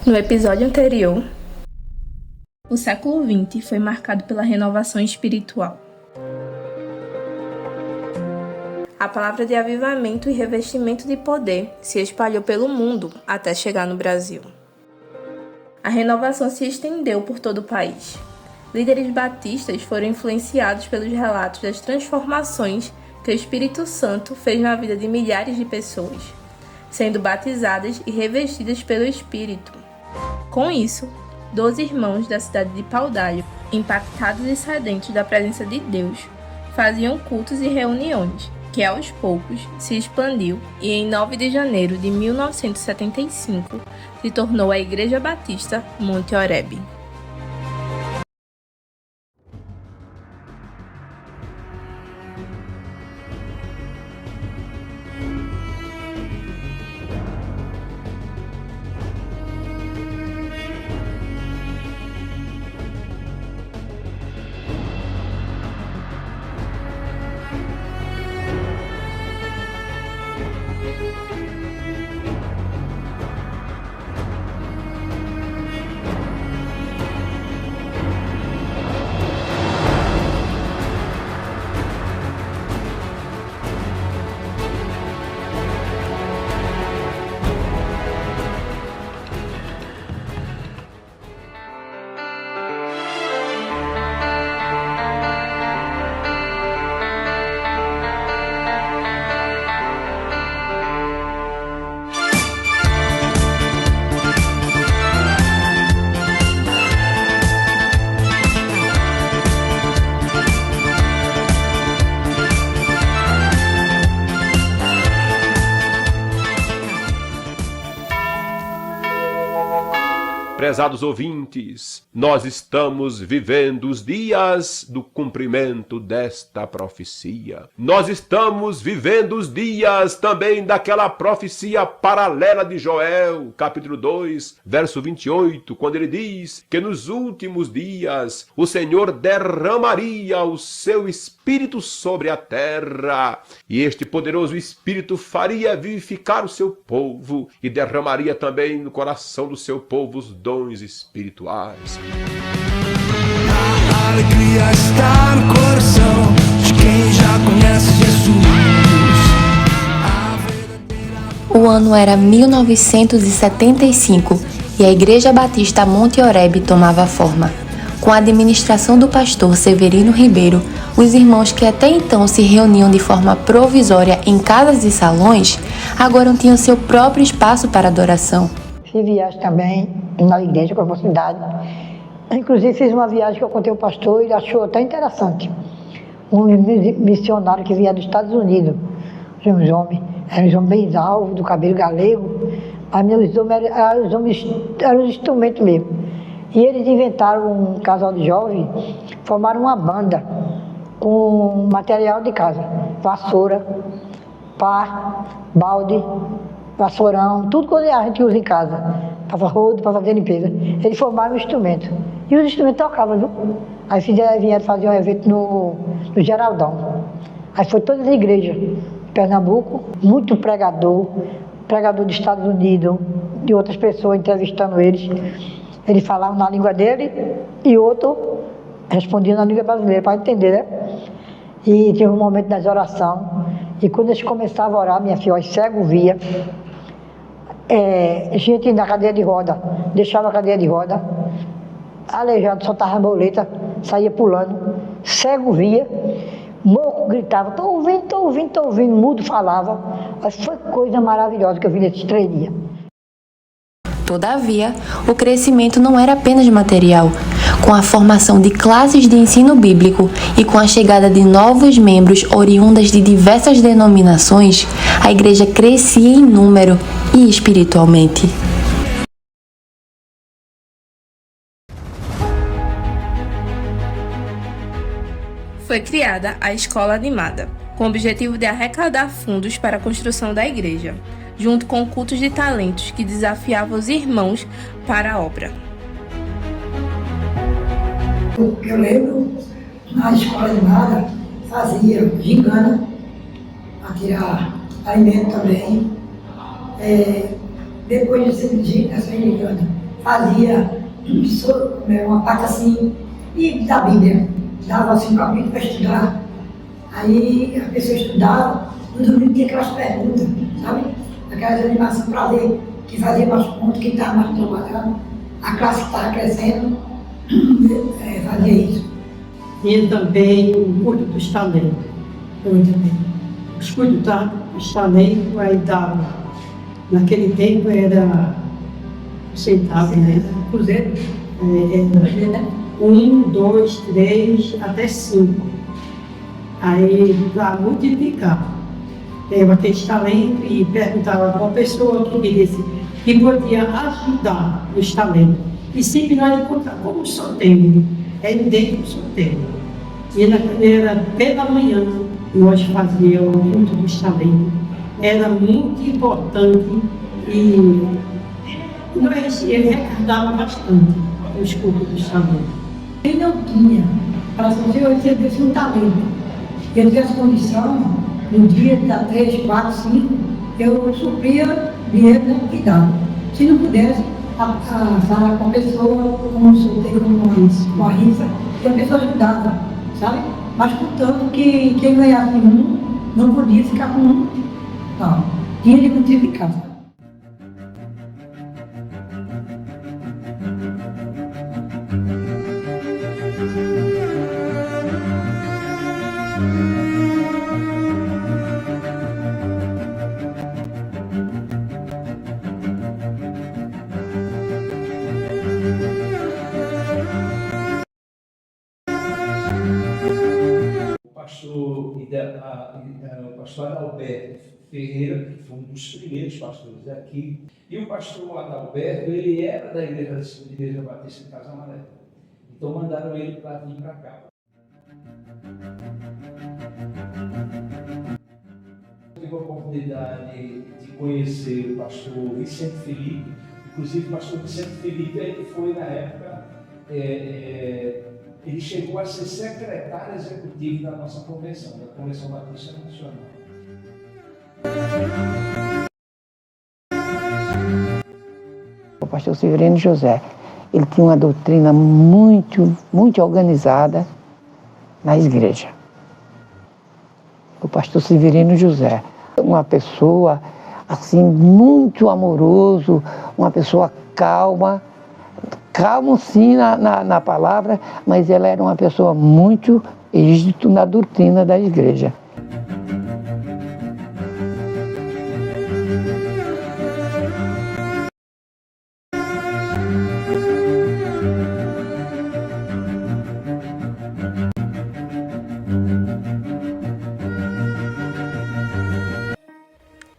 No episódio anterior, o século XX foi marcado pela renovação espiritual. A palavra de avivamento e revestimento de poder se espalhou pelo mundo até chegar no Brasil. A renovação se estendeu por todo o país. Líderes batistas foram influenciados pelos relatos das transformações que o Espírito Santo fez na vida de milhares de pessoas, sendo batizadas e revestidas pelo Espírito. Com isso, 12 irmãos da cidade de Paudalho, impactados e sedentos da presença de Deus, faziam cultos e reuniões, que aos poucos se expandiu e em 9 de janeiro de 1975 se tornou a Igreja Batista Monte Oreb. Prezados ouvintes, nós estamos vivendo os dias do cumprimento desta profecia. Nós estamos vivendo os dias também daquela profecia paralela de Joel, capítulo 2, verso 28, quando ele diz que nos últimos dias o Senhor derramaria o seu Espírito sobre a terra, e este poderoso Espírito faria vivificar o seu povo e derramaria também no coração do seu povo os dons espirituais. A alegria está no coração de quem já conhece Jesus. O ano era 1975 e a Igreja Batista Monte Oreb tomava forma. Com a administração do pastor Severino Ribeiro, os irmãos que até então se reuniam de forma provisória em casas e salões, agora tinham seu próprio espaço para adoração. Fiz viagem também na igreja, com a cidade. Inclusive fiz uma viagem que eu contei ao pastor e ele achou até interessante. Um missionário que vinha dos Estados Unidos, eram uns homens bem alvos, do cabelo galego, mas meus homens eram os instrumentos mesmo. E eles inventaram um casal de jovens, formaram uma banda com material de casa, vassoura, pá, balde, vassourão, tudo que a gente usa em casa, para rodo, para fazer limpeza. Eles formaram um instrumento. E os instrumentos tocavam, viu? Aí vieram fazer um evento no Geraldão. Aí foi todas as igrejas de Pernambuco, muito pregador dos Estados Unidos, de outras pessoas entrevistando eles. Eles falavam na língua dele e outro respondia na língua brasileira, para entender, né? E tinha um momento das orações. E quando eles começavam a orar, minha filha, os cegos via. Gente na cadeira de roda, deixava a cadeira de roda, aleijado, soltava a boleta, saía pulando, cego via, moco gritava, tô ouvindo, mudo falava. Mas foi coisa maravilhosa que eu vi nesses 3 dias. Todavia, o crescimento não era apenas material. Com a formação de classes de ensino bíblico e com a chegada de novos membros oriundas de diversas denominações, a igreja crescia em número e espiritualmente. Foi criada a Escola Animada, com o objetivo de arrecadar fundos para a construção da igreja, junto com cultos de talentos que desafiavam os irmãos para a obra. Eu lembro, na escola animada, fazia gincana, para tirar alimento também. Depois de essa gincana, fazia uma parte assim, e da Bíblia, dava assim um capítulo para estudar. Aí a pessoa estudava, no domingo tinha aquelas perguntas, sabe? Aquelas animações para ler, que fazia mais pontos, que estava mais trabalhando, a classe que estava crescendo, fazia isso. Tinha também o culto dos talentos. Eu também. Os cultos dos talentos, aí dava, naquele tempo era centavo, né? Cruzeiro. Era 1, 2, 3, até 5. Aí para multiplicar. Pegava aquele talento e perguntava a uma pessoa que podia ajudar os talentos. E sempre nós encontrávamos como sorteio, era dentro do sorteio. E era pela manhã nós fazíamos o culto dos talentos. Era muito importante e ele recordava bastante os cultos dos talentos. Ele não tinha, para se eu tivesse um talento, eu tivesse condição, no dia da 3, 4, 5, eu supria dinheiro e dava. Se não pudesse, falar com a pessoa, como um sorteio, como uma rifa, e a pessoa ajudava, sabe? Mas contanto que quem ganhasse um, não podia ficar com um, não, tinha de multiplicar. O pastor Adalberto Ferreira, que foi um dos primeiros pastores aqui, e o pastor Adalberto, ele era da Igreja Batista de Casa Amarela. Então mandaram ele para vir para cá. Tive a oportunidade de conhecer o pastor Vicente Felipe, inclusive o pastor Vicente Felipe, ele foi na época, ele chegou a ser secretário executivo da nossa convenção, da Convenção Batista Nacional. O pastor Severino José, ele tinha uma doutrina muito organizada na igreja. O pastor Severino José, uma pessoa assim muito amoroso, uma pessoa calma sim na palavra, mas ela era uma pessoa muito rígida na doutrina da igreja.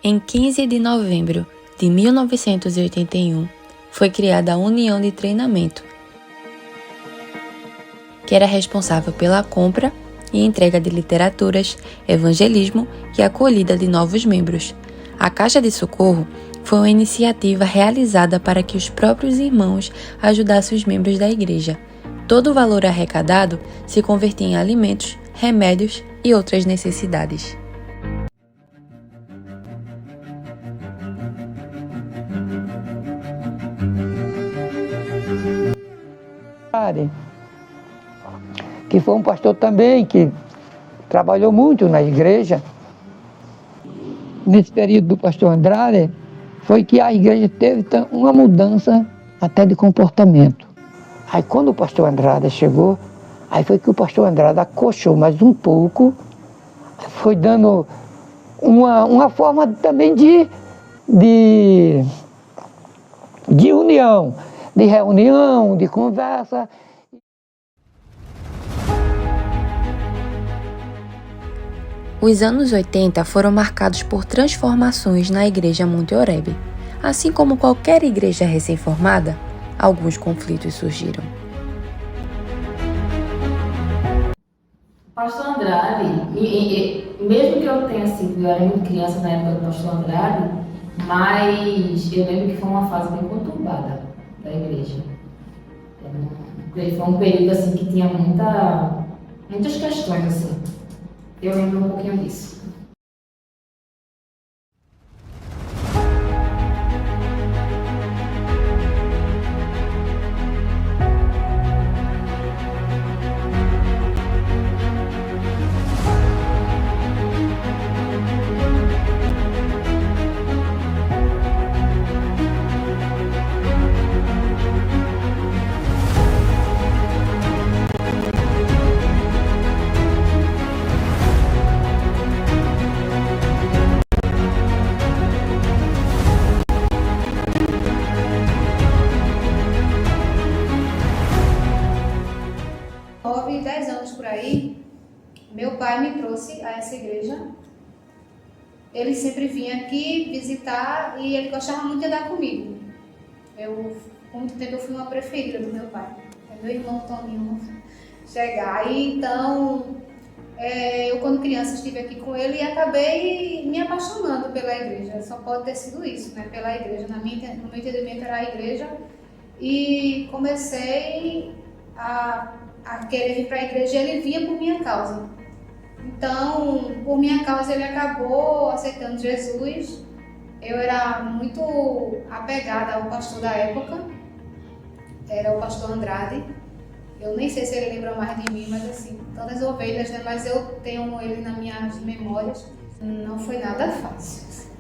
Em 15 de novembro de 1981, foi criada a União de Treinamento, que era responsável pela compra e entrega de literaturas, evangelismo e acolhida de novos membros. A Caixa de Socorro foi uma iniciativa realizada para que os próprios irmãos ajudassem os membros da igreja. Todo o valor arrecadado se convertia em alimentos, remédios e outras necessidades. Que foi um pastor também que trabalhou muito na igreja. Nesse período do pastor Andrade, foi que a igreja teve uma mudança até de comportamento. Aí quando o pastor Andrade chegou, aí foi que o pastor Andrade acochou mais um pouco, foi dando uma forma também de união, de reunião, de conversa. Os anos 80 foram marcados por transformações na Igreja Monte Oreb. Assim como qualquer igreja recém-formada, alguns conflitos surgiram. Pastor Andrade, mesmo que eu tenha sido, eu era muito criança na época do pastor Andrade, mas eu lembro que foi uma fase bem conturbada da igreja. Foi um período assim que tinha muitas questões assim. Eu lembro um pouquinho disso. meu pai me trouxe a essa igreja. Ele sempre vinha aqui visitar e ele gostava muito de andar comigo. Por muito tempo eu fui uma preferida do meu pai. Meu irmão Toninho chegar. Aí, então, eu quando criança estive aqui com ele e acabei me apaixonando pela igreja. Só pode ter sido isso, né? Pela igreja. No meu entendimento era a igreja. E comecei a querer vir para a igreja e ele vinha por minha causa. Então, por minha causa, ele acabou aceitando Jesus. Eu era muito apegada ao pastor da época, era o pastor Andrade. Eu nem sei se ele lembra mais de mim, mas assim, tantas ovelhas, né? Mas eu tenho ele nas minhas memórias. Não foi nada fácil,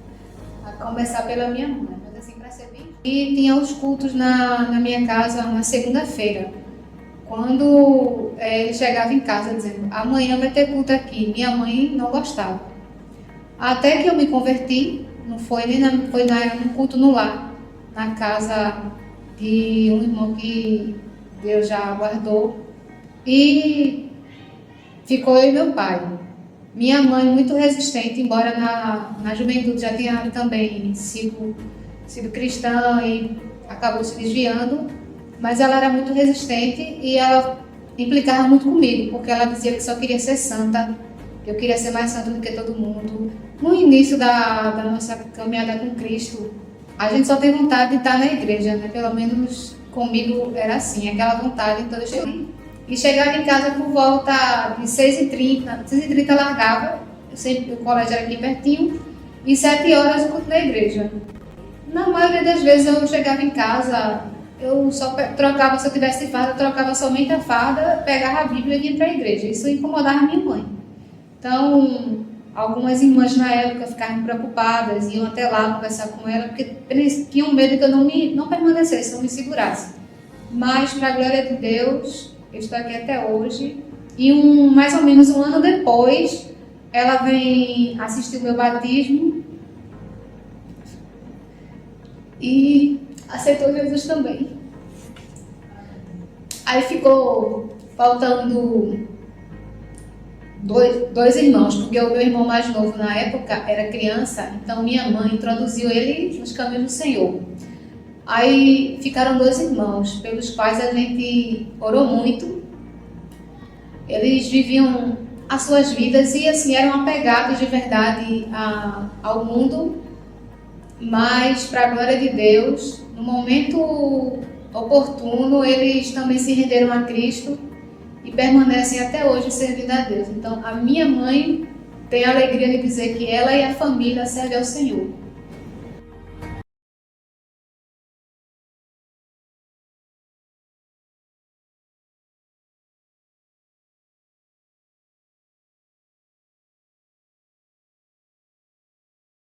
a começar pela minha mãe, mas assim, para ser bem... E tinha os cultos na minha casa na segunda-feira. Quando ele chegava em casa dizendo, amanhã vai ter culto aqui, minha mãe não gostava. Até que eu me converti, não foi nem no culto no lar, na casa de um irmão que Deus já guardou. E ficou eu e meu pai. Minha mãe muito resistente, embora na juventude já tinha também sido cristã e acabou se desviando. Mas ela era muito resistente e ela implicava muito comigo, porque ela dizia que só queria ser santa, que eu queria ser mais santa do que todo mundo. No início da nossa caminhada com Cristo, a gente só tem vontade de estar na igreja, né? Pelo menos comigo era assim, aquela vontade. Então eu cheguei. E chegava em casa por volta de 6h30, 6h30 largava, o colégio era aqui pertinho, e 7 horas eu culto na igreja. Na maioria das vezes eu chegava em casa, eu só trocava, se eu tivesse farda, eu trocava somente a farda, pegava a Bíblia e ia para a igreja. Isso incomodava minha mãe. Então, algumas irmãs na época ficavam preocupadas, iam até lá conversar com ela, porque eles tinham medo que eu não permanecesse, não me segurasse. Mas, para a glória de Deus, eu estou aqui até hoje. E mais ou menos um ano depois, ela vem assistir o meu batismo e aceitou Jesus também. Aí ficou faltando dois irmãos, porque o meu irmão mais novo na época era criança, então minha mãe introduziu ele nos caminhos do Senhor. Aí ficaram 2 irmãos, pelos quais a gente orou muito. Eles viviam as suas vidas e assim eram apegados de verdade ao mundo, mas para a glória de Deus, no momento oportuno, eles também se renderam a Cristo e permanecem até hoje servindo a Deus. Então, a minha mãe tem a alegria de dizer que ela e a família servem ao Senhor.